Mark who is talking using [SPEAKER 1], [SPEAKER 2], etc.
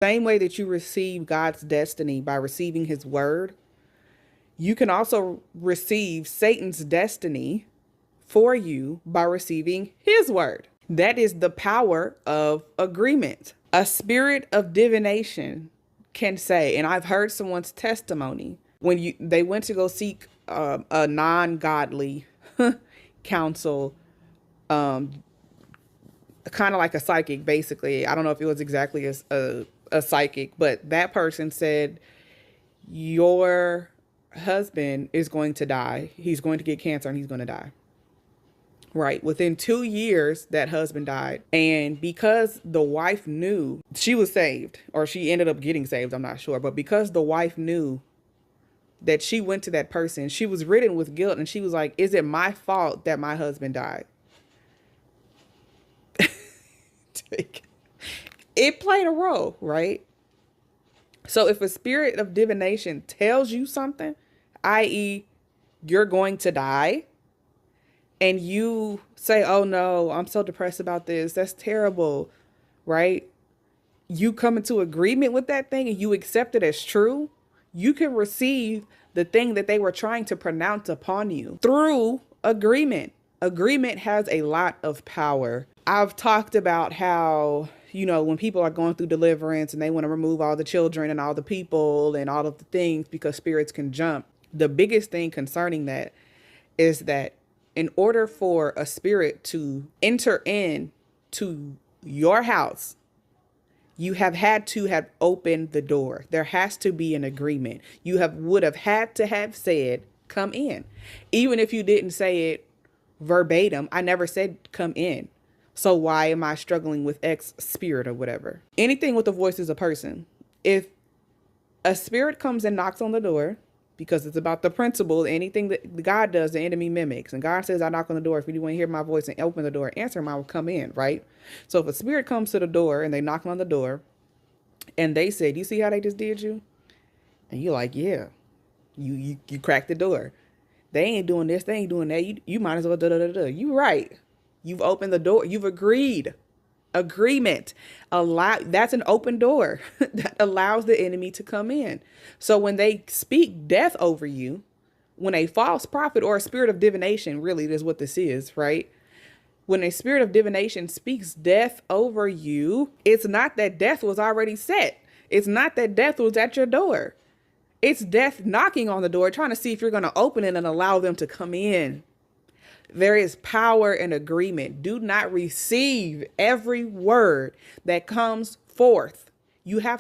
[SPEAKER 1] Same way that you receive God's destiny by receiving his word, you can also receive Satan's destiny for you by receiving his word. That is the power of agreement. A spirit of divination can say, and I've heard someone's testimony when they went to go seek a non-godly counsel, kind of like a psychic, basically. I don't know if it was exactly a psychic, but that person said, your husband is going to die. He's going to get cancer and he's going to die. Right. Within 2 years, that husband died. And because the wife knew, she was saved, or she ended up getting saved, I'm not sure. But because the wife knew that she went to that person, she was ridden with guilt. And she was like, is it my fault that my husband died? It played a role, right? So if a spirit of divination tells you something, i.e., you're going to die, and you say, oh no, I'm so depressed about this, that's terrible, right? You come into agreement with that thing and you accept it as true, you can receive the thing that they were trying to pronounce upon you through agreement. Agreement has a lot of power. I've talked about how, when people are going through deliverance and they want to remove all the children and all the people and all of the things because spirits can jump. The biggest thing concerning that is that in order for a spirit to enter in to your house, you have had to have opened the door. There has to be an agreement. You would have had to have said, come in. Even if you didn't say it verbatim, I never said come in. So why am I struggling with X spirit or whatever? Anything with a voice is a person. If a spirit comes and knocks on the door, because it's about the principle, anything that God does, the enemy mimics. And God says, I knock on the door. If you want to hear my voice and open the door, answer him, I will come in, right? So if a spirit comes to the door and they knock on the door and they say, do you see how they just did you? And you're like, yeah, you cracked the door. They ain't doing this. They ain't doing that. You might as well da-da-da-da. You right. You've opened the door. You've agreed. Agreement. That's an open door that allows the enemy to come in. So when they speak death over you, when a false prophet or a spirit of divination, really is what this is, right? When a spirit of divination speaks death over you, it's not that death was already set. It's not that death was at your door. It's death knocking on the door, trying to see if you're going to open it and allow them to come in. There is power in agreement. Do not receive every word that comes forth. You have